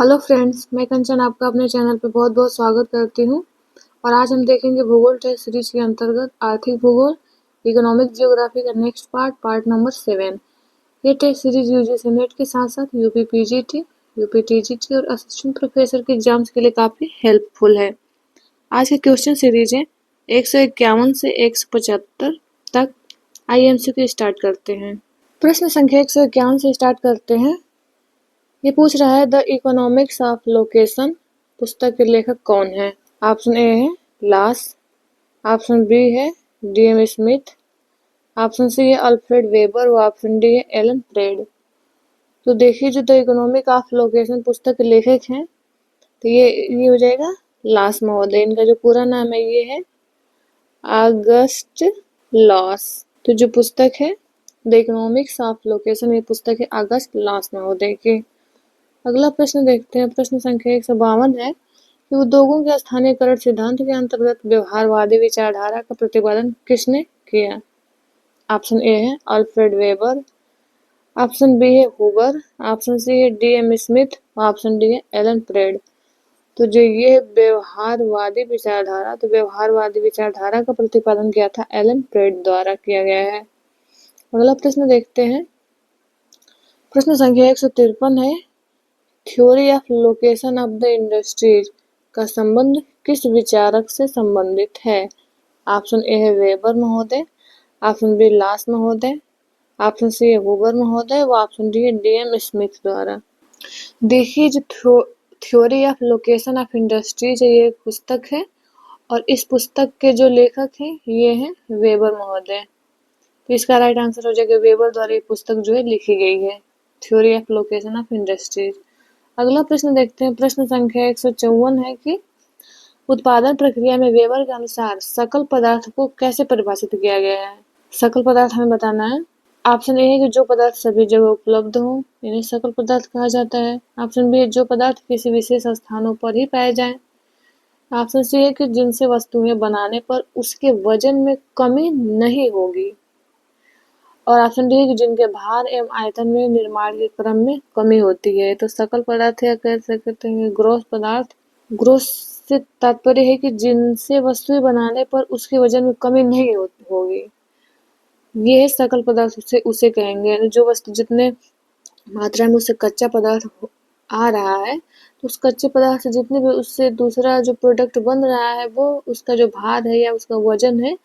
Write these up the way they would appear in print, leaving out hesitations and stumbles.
Hello friends, मैं कंचन आपका अपने चैनल पे बहुत बहुत स्वागत करती हूँ। और आज हम देखेंगे भूगोल टेस्ट सीरीज के अंतर्गत आर्थिक भूगोल, इकोनॉमिक जियोग्राफी का नेक्स्ट पार्ट नंबर 7। ये टेस्ट सीरीज यूजीसी नेट के साथ साथ यूपी पीजीटी, यूपी टीजीटी और असिस्टेंट प्रोफेसर के एग्जाम्स के लिए काफ़ी हेल्पफुल है। आज की क्वेश्चन सीरीज है 151 से 175 तक। आईएमसीक्यू स्टार्ट करते हैं। प्रश्न संख्या 151 से स्टार्ट करते हैं। ये पूछ रहा है द इकोनॉमिक्स ऑफ लोकेशन पुस्तक के लेखक कौन है। ऑप्शन ए है लास, ऑप्शन बी है डीएम स्मिथ, ऑप्शन सी है अल्फ्रेड वेबर और ऑप्शन डी है एलन प्रेड। तो देखिए, जो द इकोनॉमिक ऑफ लोकेशन पुस्तक के लेखक हैं तो ये हो जाएगा लास महोदय। इनका जो पूरा नाम है ये है ऑगस्ट लॉस। तो जो पुस्तक है द इकोनॉमिक्स ऑफ लोकेशन, ये पुस्तक है ऑगस्ट लॉस महोदय की। अगला प्रश्न देखते हैं। प्रश्न संख्या 152 है कि उद्योगों के स्थानीयकरण सिद्धांत के अंतर्गत व्यवहारवादी विचारधारा का प्रतिपादन किसने किया। ऑप्शन ए है अल्फ्रेड वेबर, ऑप्शन बी है हुबर, ऑप्शन सी है डीएम स्मिथ, ऑप्शन डी है एलन प्रेड। तो जो ये व्यवहारवादी विचारधारा, तो व्यवहारवादी विचारधारा का प्रतिपादन किया था एलन प्रेड द्वारा किया गया है। अगला प्रश्न देखते हैं। प्रश्न संख्या 153 है theory of location of the industries का संबंध किस विचारक से संबंधित है। ऑप्शन ए है वेबर महोदय, ऑप्शन बी लास महोदय, ऑप्शन सी है हुबर महोदय व ऑप्शन डी है डीएम स्मिथ द्वारा। देखिए, जो theory of location of industries है ये एक पुस्तक है और इस पुस्तक के जो लेखक हैं ये हैं वेबर महोदय। तो इसका राइट आंसर हो जाएगा वेबर द्वारा ये पुस्तक जो है लिखी गई है, theory of location of industries. अगला प्रश्न देखते हैं। प्रश्न संख्या 154 है कि उत्पादन प्रक्रिया में वेबर के अनुसार सकल पदार्थ को कैसे परिभाषित किया गया है। सकल पदार्थ हमें बताना है। ऑप्शन ए है कि जो पदार्थ सभी जगह उपलब्ध हो, इन्हें सकल पदार्थ कहा जाता है। ऑप्शन बी है जो पदार्थ किसी विशेष स्थानों पर ही पाए जाएं। ऑप्शन सी है कि जिनसे वस्तुएं बनाने पर उसके वजन में कमी नहीं होगी। और ऑप्शन डी है कि जिनके भार एवं आयतन में निर्माण के क्रम में कमी होती है। तो सकल पदार्थ या कह सकते हैं ग्रोस पदार्थ। ग्रोस से तात्पर्य है कि जिनसे वस्तुएं बनाने पर उसके वजन में कमी नहीं होगी, ये है सकल पदार्थ, उसे कहेंगे। जो वस्तु जितने मात्रा में उससे कच्चा पदार्थ आ रहा है तो उस कच्चे पदार्थ से जितने भी उससे दूसरा जो प्रोडक्ट बन रहा है वो उसका जो भार है या उसका वजन है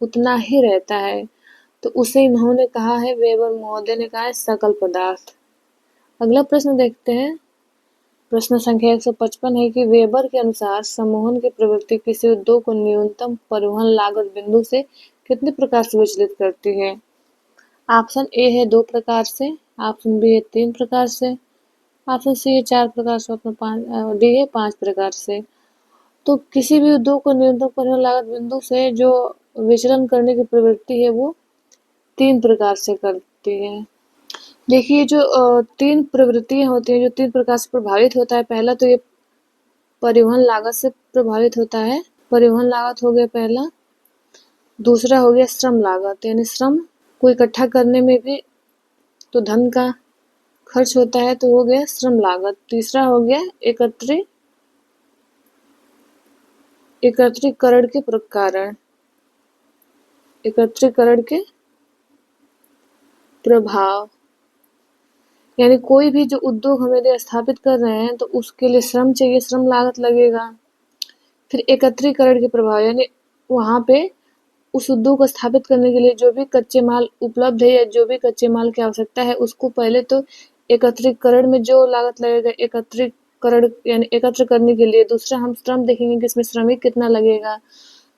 उतना ही रहता है। तो उसे इन्होंने कहा है, वेबर महोदय ने कहा है सकल पदार्थ। अगला प्रश्न देखते हैं। प्रश्न संख्या 155 है कि वेबर के अनुसार सम्मोहन की प्रवृत्ति किसी उद्योग को न्यूनतम परिवहन लागत बिंदु से कितने प्रकार से विचलित करती है। ऑप्शन ए है 2 प्रकार से, ऑप्शन बी है 3 प्रकार से, ऑप्शन सी है 4 प्रकार से, ऑप्शन डी है 5 प्रकार से। तो किसी भी उद्योग को न्यूनतम परिवहन लागत बिंदु से जो विचलन करने की प्रवृत्ति है वो 3 प्रकार से करती है। देखिए, जो 3 प्रवृत्तियां होती हैं, जो 3 प्रकार से प्रभावित होता है। पहला तो ये परिवहन लागत से प्रभावित होता है। परिवहन लागत हो गया पहला। दूसरा हो गया श्रम लागत, यानी श्रम को इकट्ठा करने में भी तो धन का खर्च होता है, तो हो गया श्रम लागत। तीसरा हो गया एकत्रीकरण के कारण, एकत्रीकरण के प्रभाव, यानी कोई भी जो उद्योग हम यदि स्थापित कर रहे हैं तो उसके लिए श्रम चाहिए, श्रम लागत लगेगा। फिर एकत्रीकरण के प्रभाव, यानी वहां पे उस उद्योग को स्थापित करने के लिए जो भी कच्चे माल उपलब्ध है या जो भी कच्चे माल की आवश्यकता है उसको पहले तो एकत्रीकरण में जो लागत लगेगा, एकत्रीकरण यानी एकत्र करने के लिए। दूसरा हम श्रम देखेंगे कि इसमें श्रमिक कितना लगेगा,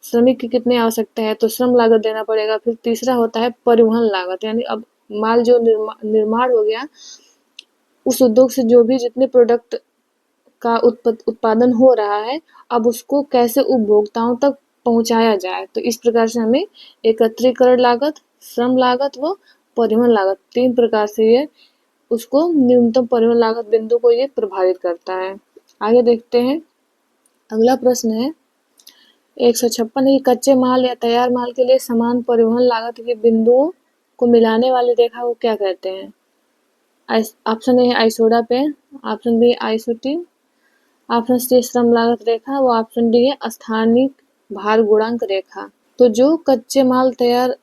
श्रमिक की कितनी आवश्यकता है, तो श्रम लागत देना पड़ेगा। फिर तीसरा होता है परिवहन लागत, यानी अब माल जो निर्माण हो गया, उस उद्योग से जो भी जितने प्रोडक्ट का उत्पादन हो रहा है, अब उसको कैसे उपभोक्ताओं तक पहुंचाया जाए। तो इस प्रकार से हमें एकत्रीकरण लागत, श्रम लागत व परिवहन लागत 3 प्रकार से ये उसको न्यूनतम परिवहन लागत बिंदु को ये प्रभावित करता है। आगे देखते हैं। अगला प्रश्न है 156 है कच्चे माल या तैयार माल के लिए समान परिवहन लागत के बिंदुओं को मिलाने वाली रेखा को क्या कहते हैं। ऑप्शन ए है isodapane, option B isotim, option C श्रम लागत रेखा व ऑप्शन डी है स्थानिक भार गुणांक रेखा। तो जो कच्चे माल तैयार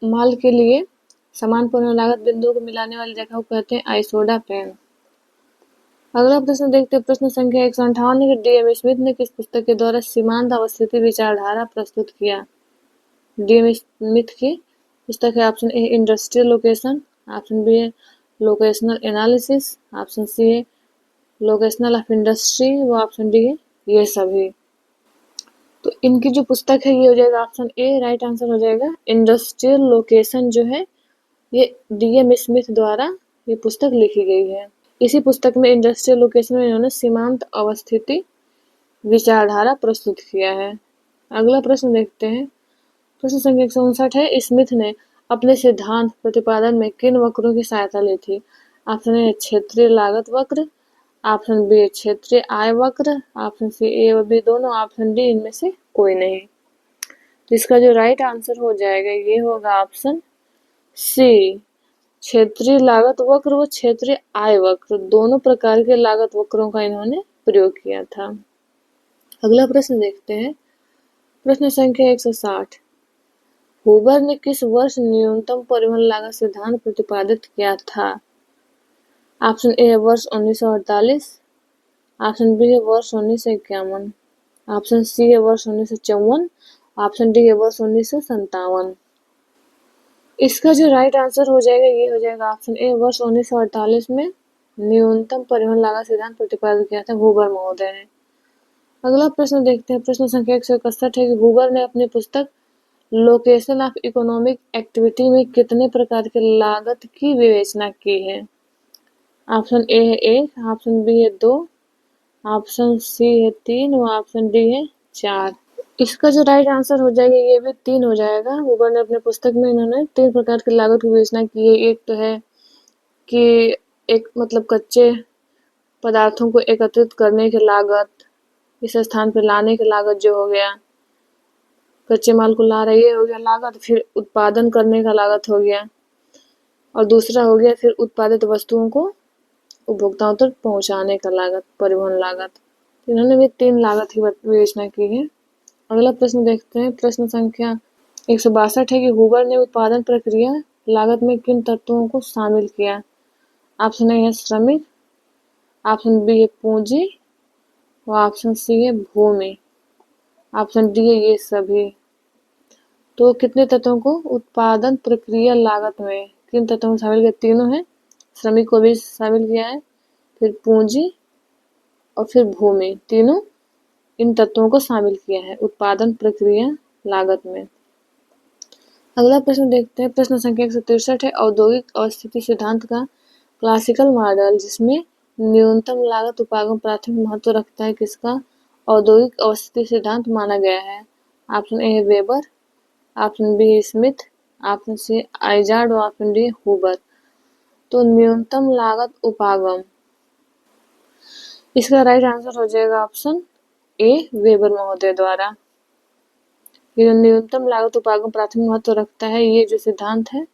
माल के लिए समान परिवहन लागत बिंदुओं को मिलाने वाली रेखा को कहते हैं आइसोडा पेन। अगला प्रश्न देखते हैं, प्रश्न संख्या 158 है कि डी.एम. स्मिथ ने किस पुस्तक के द्वारा सीमांत अवस्थिति विचारधारा प्रस्तुत किया। डी.एम. स्मिथ की पुस्तक है option A industrial location, option B है लोकेशनल एनालिसिस, ऑप्शन सी है लोकेशनल ऑफ इंडस्ट्री व ऑप्शन डी है ये सभी। तो इनकी जो पुस्तक है ये हो जाएगा ऑप्शन ए, राइट आंसर हो जाएगा। इंडस्ट्रियल लोकेशन जो है ये डी.एम. स्मिथ द्वारा ये पुस्तक लिखी गई है। इसी पुस्तक में इंडस्ट्रियल लोकेशन में इन्होंने सीमांत अवस्थिति विचारधारा प्रस्तुत किया है। अगला प्रश्न देखते हैं, प्रश्न संख्या 159 है, स्मिथ ने अपने सिद्धांत प्रतिपादन में किन वक्रों की सहायता ली थी। ऑप्शन ए क्षेत्रीय लागत वक्र, ऑप्शन बी क्षेत्रीय आय वक्र, ऑप्शन सी ए व बी दोनों, ऑप्शन डी इनमें से कोई नहीं। तो इसका जो राइट आंसर हो जाएगा ये होगा ऑप्शन सी, क्षेत्रीय लागत वक्र व क्षेत्रीय आय वक्र, दोनों प्रकार के लागत वक्रों का इन्होंने प्रयोग किया था। अगला प्रश्न देखते हैं, प्रश्न संख्या 160, हूबर ने किस वर्ष न्यूनतम परिवहन लागत सिद्धांत प्रतिपादित किया था। ऑप्शन ए है वर्ष 1948, ऑप्शन बी है वर्ष 1951, ऑप्शन सी है वर्ष 1954, ऑप्शन डी है वर्ष 1957। इसका जो राइट आंसर हो जाएगा ये हो जाएगा ऑप्शन ए, वर्ष 1948 में न्यूनतम परिवहन लागत सिद्धांत प्रतिपादित किया था हूबर महोदय ने। अगला प्रश्न देखते हैं, प्रश्न संख्या 161 है कि हूबर ने अपनी पुस्तक लोकेशन ऑफ इकोनॉमिक एक्टिविटी में कितने प्रकार के लागत की विवेचना की है। ऑप्शन ए है 1, ऑप्शन बी है 2, ऑप्शन सी है 3 व ऑप्शन डी है 4। इसका जो राइट आंसर हो जाएगा ये भी 3 हो जाएगा। हूबर ने अपने पुस्तक में इन्होंने 3 प्रकार की लागत की विवेचना की है। एक तो है कि एक मतलब कच्चे पदार्थों को एकत्रित करने की लागत, इस स्थान पर लाने की लागत जो हो गया, कच्चे माल को ला रही है हो गया लागत, फिर उत्पादन करने का लागत हो गया, और दूसरा हो गया फिर उत्पादित वस्तुओं को उपभोक्ताओं तक पहुंचाने का लागत, परिवहन लागत। इन्होंने भी 3 लागत की विवेचना की है। अगला प्रश्न देखते हैं, प्रश्न संख्या 162 है कि हूबर ने उत्पादन प्रक्रिया लागत में किन तत्वों को शामिल किया। ऑप्शन ए है श्रमिक, ऑप्शन बी है पूंजी और ऑप्शन सी है भूमि, ऑप्शन डी है ये सभी। तो कितने तत्वों को उत्पादन प्रक्रिया लागत में किन तत्वों को शामिल किया, तीनों है, श्रमिक को भी शामिल किया है, फिर पूंजी और फिर भूमि, तीनों इन तत्वों को शामिल किया है उत्पादन प्रक्रिया लागत में। अगला प्रश्न देखते हैं, प्रश्न संख्या 163 है, औद्योगिक अवस्थिति सिद्धांत का क्लासिकल मॉडल जिसमें न्यूनतम लागत उपागम प्राथमिक महत्व रखता है किसका औद्योगिक अवस्थिति सिद्धांत माना गया है। ऑप्शन ए है वेबर, ऑप्शन बी है स्मिथ, ऑप्शन सी आइजार्ड और ऑप्शन डी हूबर। तो न्यूनतम लागत उपागम, इसका राइट आंसर हो जाएगा ऑप्शन ए, वेबर महोदय द्वारा। ये जो न्यूनतम लागत उपागम प्राथमिक महत्व रखता है ये जो सिद्धांत है,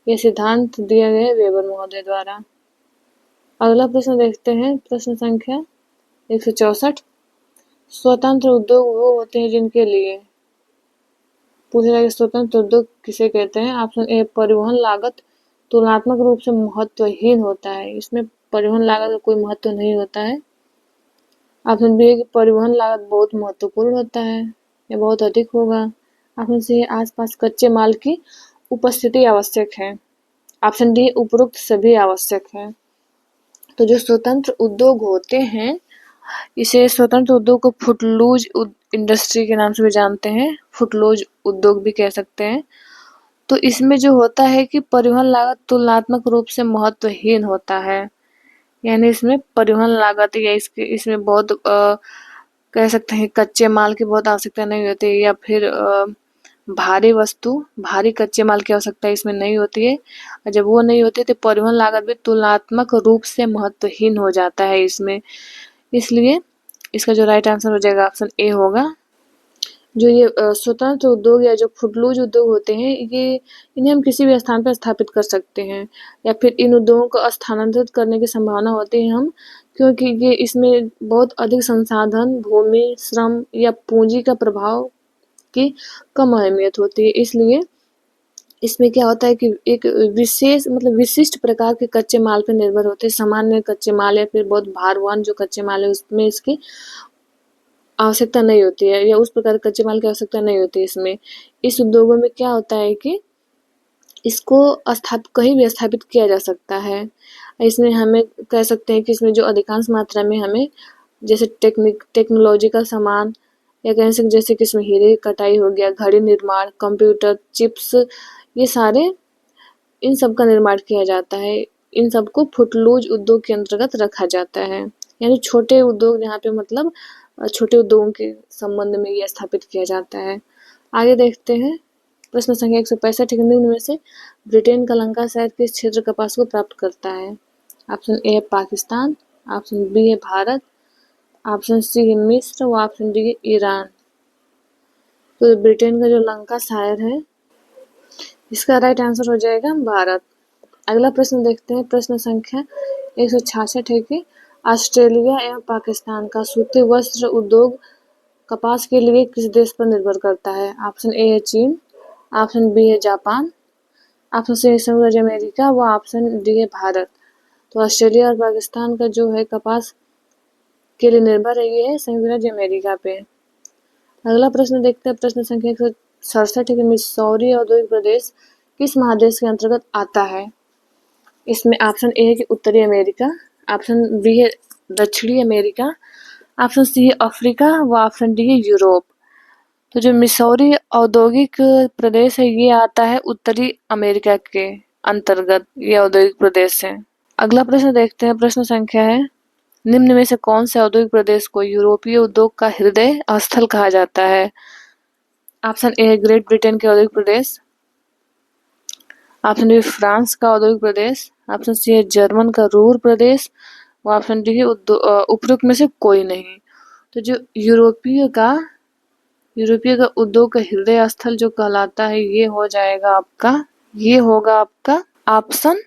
ये सिद्धांत दिया गया है वेबर महोदय द्वारा। अगला प्रश्न देखते हैं, प्रश्न संख्या 164, स्वतंत्र उद्योग वो होते हैं जिनके लिए पूछ रहा है स्वतंत्र उद्योग किसे कहते हैं। ऑप्शन ए परिवहन लागत तुलनात्मक रूप से महत्वहीन होता है, इसमें परिवहन लागत का कोई महत्व नहीं होता है। ऑप्शन बी है कि परिवहन लागत बहुत महत्वपूर्ण होता है या बहुत अधिक होगा। ऑप्शन सी है आसपास कच्चे माल की उपस्थिति आवश्यक है। ऑप्शन डी उपरोक्त सभी आवश्यक है। तो जो स्वतंत्र उद्योग होते हैं इसे स्वतंत्र उद्योग को फुटलूज इंडस्ट्री के नाम से भी जानते हैं, फुटलूज उद्योग भी कह सकते हैं। तो इसमें जो होता है कि परिवहन लागत तुलनात्मक रूप से महत्वहीन होता है, यानी इसमें परिवहन लागत या इसमें बहुत कह सकते हैं कच्चे माल की बहुत आवश्यकता नहीं होती, या फिर भारी कच्चे माल की आवश्यकता इसमें नहीं होती है। और जब वो नहीं होती तो परिवहन लागत भी तुलनात्मक रूप से महत्वहीन हो जाता है इसमें, इसलिए इसका जो राइट आंसर हो जाएगा ऑप्शन ए होगा। जो ये स्वतंत्र उद्योग या जो फुटलूज उद्योग होते हैं, ये इन्हें हम किसी भी स्थान पर स्थापित कर सकते हैं या फिर इन उद्योगों को स्थानांतरित करने की संभावना होती है हम, क्योंकि ये इसमें बहुत अधिक संसाधन, भूमि, श्रम या पूंजी का प्रभाव की कम अहमियत होती है। इसलिए इसमें क्या होता है कि एक विशेष मतलब विशिष्ट प्रकार के कच्चे माल पर निर्भर होते हैं। सामान्य कच्चे माल या फिर बहुत भारवान जो कच्चे माल है उसमें इसकी आवश्यकता नहीं होती है या उस प्रकार कच्चे माल की आवश्यकता नहीं होती है इसमें। इस उद्योगों में क्या होता है कि इसको कहीं भी स्थापित किया जा सकता है। इसमें हमें कह सकते हैं कि इसमें जो अधिकांश मात्रा में हमें जैसे टेक्नोलॉजिकल सामान या कह सकते जैसे कि इसमें हीरे की कटाई हो गया, घड़ी निर्माण, कंप्यूटर, चिप्स, ये सारे इन सब का निर्माण किया जाता है। इन सबको फुटलूज उद्योग के अंतर्गत रखा जाता है, यानी छोटे उद्योग जहाँ पे मतलब छोटे उद्योगों के संबंध में ये स्थापित किया जाता है। आगे देखते हैं प्रश्न संख्या 165 निम्न में से ब्रिटेन का लंका शहर किस क्षेत्र कपास को प्राप्त करता है? ऑप्शन ए है पाकिस्तान, ऑप्शन बी है भारत, ऑप्शन सी है मिस्र व ऑप्शन डी है ईरान। तो ब्रिटेन का जो लंका शहर है इसका राइट आंसर हो जाएगा भारत। अगला प्रश्न देखते हैं प्रश्न संख्या 166 है कि ऑस्ट्रेलिया एवं पाकिस्तान का सूती वस्त्र उद्योग कपास के लिए किस देश पर निर्भर करता है? ऑप्शन ए है चीन, ऑप्शन बी है जापान, ऑप्शन सी है संयुक्त राज्य अमेरिका व ऑप्शन डी है भारत। तो ऑस्ट्रेलिया और पाकिस्तान का जो है कपास के लिए निर्भर है ये है संयुक्त राज्य अमेरिका पे। अगला प्रश्न देखते हैं प्रश्न संख्या 167 है कि मिसौरी औद्योगिक प्रदेश किस महादेश के अंतर्गत आता है? इसमें ऑप्शन ए है कि उत्तरी अमेरिका, ऑप्शन बी है दक्षिणी अमेरिका, ऑप्शन सी है अफ्रीका व ऑप्शन डी है यूरोप। तो जो मिसौरी औद्योगिक प्रदेश है ये आता है उत्तरी अमेरिका के अंतर्गत, ये औद्योगिक प्रदेश है। अगला प्रश्न देखते हैं प्रश्न संख्या है निम्न में से कौन से औद्योगिक प्रदेश को यूरोपीय उद्योग का हृदय स्थल कहा जाता है? ऑप्शन ए है ग्रेट ब्रिटेन के औद्योगिक प्रदेश, ऑप्शन बी फ्रांस का औद्योगिक प्रदेश, ऑप्शन सी है जर्मन का रूर प्रदेश और ऑप्शन डी है उपरोक्त में से कोई नहीं। तो जो यूरोपीय का उद्योग का हृदय स्थल जो कहलाता है ये होगा आपका ऑप्शन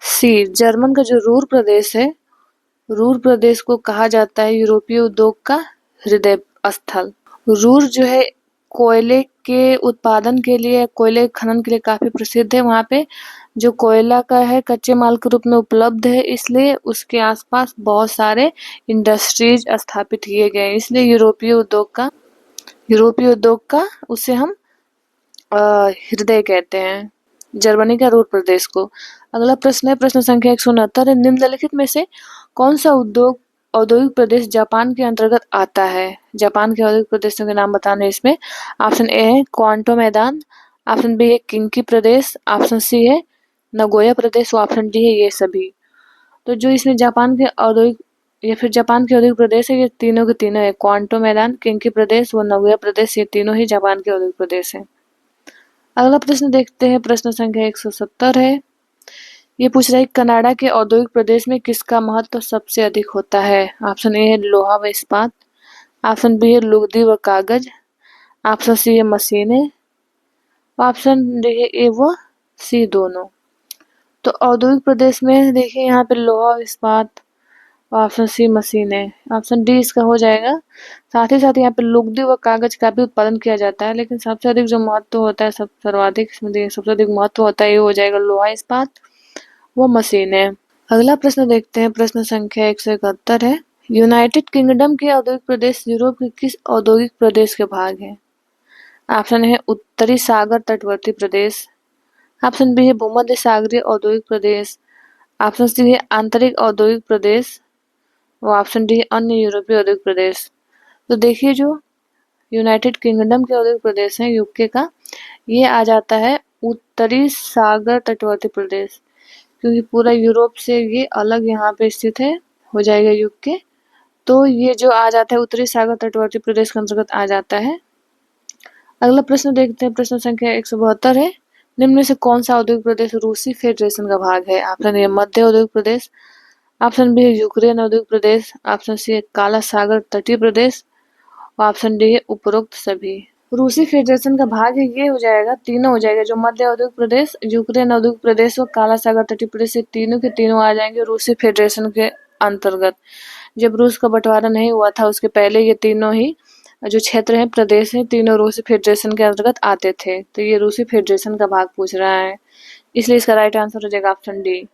सी, जर्मन का जो रूर प्रदेश है, रूर प्रदेश को कहा जाता है यूरोपीय उद्योग का हृदय स्थल। रूर जो है कोयले के उत्पादन के लिए, कोयले खनन के लिए काफी प्रसिद्ध है। वहाँ पे जो कोयला का है कच्चे माल के रूप में उपलब्ध है, इसलिए उसके आसपास बहुत सारे इंडस्ट्रीज स्थापित किए गए, इसलिए यूरोपीय उद्योग का उसे हम हृदय कहते हैं, जर्मनी का रूर प्रदेश को। अगला प्रश्न है प्रश्न संख्या 169 है निम्नलिखित में से कौन सा औद्योगिक प्रदेश जापान के अंतर्गत आता है? जापान के औद्योगिक प्रदेशों के नाम बताने इसमें ऑप्शन ए है क्वांटो मैदान, ऑप्शन बी है किंकी प्रदेश, ऑप्शन सी है नगोया प्रदेश और ऑप्शन डी है ये सभी। तो जो इसमें जापान के औद्योगिक प्रदेश है ये तीनों के तीनों है, क्वांटो मैदान, किंकी प्रदेश व नगोया प्रदेश, ये तीनों ही जापान के औद्योगिक प्रदेश है। अगला प्रश्न देखते हैं प्रश्न संख्या 170 है, ये पूछ रहा है कनाडा के औद्योगिक प्रदेश में किसका महत्व सबसे अधिक होता है? ऑप्शन ए है लोहा व इस्पात, ऑप्शन बी है लुगदी व कागज, ऑप्शन सी है मशीनें, ऑप्शन डी है ए व सी दोनों। तो औद्योगिक प्रदेश में देखिए यहाँ पे लोहा व इस्पात, ऑप्शन सी मशीनें, ऑप्शन डी इसका हो जाएगा। साथ ही साथ यहाँ पे लुगदी व कागज का भी उत्पादन किया जाता है, लेकिन सबसे अधिक जो महत्व होता है सबसे अधिक महत्व होता है ये हो जाएगा लोहा इस्पात वो मशीनें। अगला प्रश्न देखते हैं प्रश्न संख्या 171 है, यूनाइटेड किंगडम के औद्योगिक प्रदेश यूरोप के किस औद्योगिक प्रदेश के भाग है? ऑप्शन है उत्तरी सागर तटवर्ती प्रदेश, ऑप्शन बी है भूमध्य सागरीय औद्योगिक प्रदेश, ऑप्शन सी है आंतरिक औद्योगिक प्रदेश और ऑप्शन डी है अन्य यूरोपीय औद्योगिक प्रदेश। तो देखिए जो यूनाइटेड किंगडम के औद्योगिक प्रदेश है यूके का, ये आ जाता है उत्तरी सागर तटवर्ती प्रदेश, क्योंकि पूरा यूरोप से ये अलग यहाँ पे स्थित है, हो जाएगा यूके। तो ये जो आ जाता है उत्तरी सागर तटवर्ती प्रदेश के अंतर्गत आ जाता है। अगला प्रश्न देखते हैं प्रश्न संख्या 172 है, निम्न में से कौन सा औद्योगिक प्रदेश रूसी फेडरेशन का भाग है? ऑप्शन ए मध्य औद्योगिक प्रदेश, ऑप्शन बी है यूक्रेन औद्योगिक प्रदेश, ऑप्शन सी है काला सागर तटीय प्रदेश और ऑप्शन डी है उपरोक्त सभी। रूसी फेडरेशन का भाग ये हो जाएगा, तीनों हो जाएगा, जो मध्य औद्योगिक प्रदेश, यूक्रेन औद्योगिक प्रदेश और काला सागर तटीय प्रदेश, ये तीनों के तीनों आ जाएंगे रूसी फेडरेशन के अंतर्गत। जब रूस का बंटवारा नहीं हुआ था उसके पहले ये तीनों ही जो क्षेत्र हैं, प्रदेश हैं, तीनों रूसी फेडरेशन के अंतर्गत आते थे। तो ये रूसी फेडरेशन का भाग पूछ रहा है, इसलिए इसका राइट आंसर हो जाएगा ऑप्शन डी।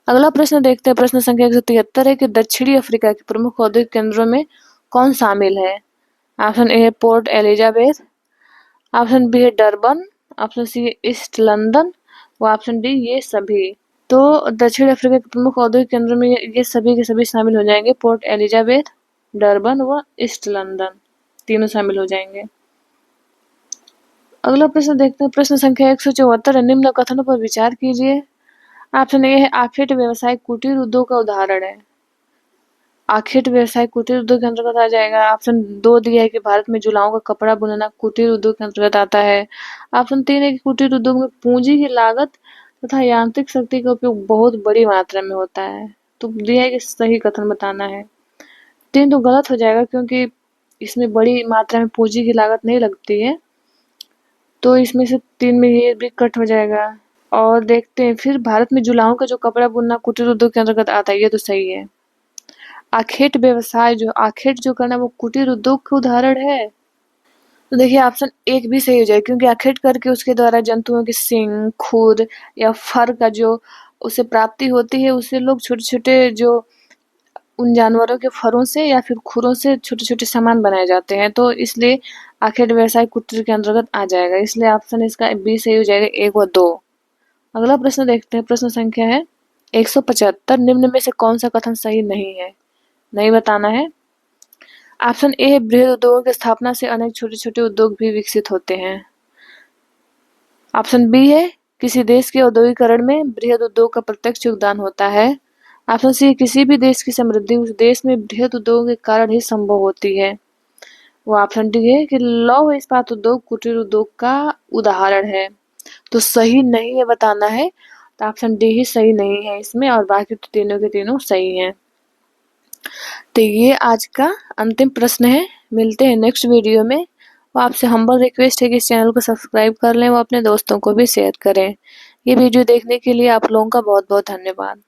अगला प्रश्न देखते हैं, प्रश्न संख्या 173 है कि दक्षिणी अफ्रीका के प्रमुख औद्योगिक केंद्रों में कौन शामिल है। ऑप्शन ए है पोर्ट एलिजाबेथ, ऑप्शन बी है डरबन, ऑप्शन सी है ईस्ट लंदन व ऑप्शन डी ये सभी। तो दक्षिण अफ्रीका के प्रमुख औद्योगिक केंद्रों में ये सभी के सभी शामिल हो जाएंगे, पोर्ट एलिजाबेथ, डरबन व ईस्ट लंदन, तीनों शामिल हो जाएंगे। अगला प्रश्न देखते हैं, प्रश्न संख्या 174 है, निम्न कथनों पर विचार कीजिए। ऑप्शन ए है आखेट व्यवसाय कुटीर उद्योग का उदाहरण है। आखेट व्यवसाय कुटीर उद्योग के अंतर्गत आ जाएगा। ऑप्शन 2 दिया है कि भारत में जुलाओं का कपड़ा बुनना कुटीर उद्योग के अंतर्गत आता है। ऑप्शन 3 है कि कुटीर उद्योग में पूंजी की लागत तथा यांत्रिक शक्ति का उपयोग बहुत बड़ी मात्रा में होता है। तो दिया है कि सही कथन बताना है। 3 तो गलत हो जाएगा क्योंकि इसमें बड़ी मात्रा में पूंजी की लागत नहीं लगती है, तो इसमें से 3 में ये भी कट हो जाएगा। और देखते हैं फिर, भारत में जुलाहों का जो कपड़ा बुनना कुटीर उद्योग के अंतर्गत आता है, ये तो सही है। आखेट व्यवसाय, जो आखेट जो करना वो कुटीर उद्योग का उदाहरण है। तो देखिए ऑप्शन 1 भी सही हो जाएगा, क्योंकि आखेट करके उसके द्वारा जंतुओं के सींग, खुर या फर का जो उसे प्राप्ति होती है, उससे लोग छोटे-छोटे जो उन जानवरों के फरों से या फिर खुरों से छोटे-छोटे सामान बनाए जाते हैं, तो इसलिए आखेट व्यवसाय कुटीर के अंतर्गत आ जाएगा। इसलिए ऑप्शन इसका बी सही हो जाएगा, 1 व 2। अगला प्रश्न देखते हैं, प्रश्न संख्या है 175, निम्न में से कौन सा कथन सही नहीं है, नहीं बताना है। ऑप्शन ए है बृहद उद्योगों की स्थापना से अनेक छोटे-छोटे उद्योग भी विकसित होते हैं। ऑप्शन बी है किसी देश के औद्योगिकरण में बृहद उद्योग का प्रत्यक्ष योगदान होता है। ऑप्शन सी है किसी भी देश की समृद्धि उस देश में बृहद उद्योगों के कारण ही संभव होती है। वो ऑप्शन डी है कि लौह इस्पात उद्योग कुटीर उद्योग का उदाहरण है। तो सही नहीं है बताना है, तो ऑप्शन डी ही सही नहीं है इसमें, और बाकी तो तीनों के तीनों सही हैं। तो ये आज का अंतिम प्रश्न है। मिलते हैं नेक्स्ट वीडियो में। वो आपसे हम्बल रिक्वेस्ट है कि इस चैनल को सब्सक्राइब कर लें, वो अपने दोस्तों को भी शेयर करें। ये वीडियो देखने के लिए आप लोगों का बहुत बहुत धन्यवाद।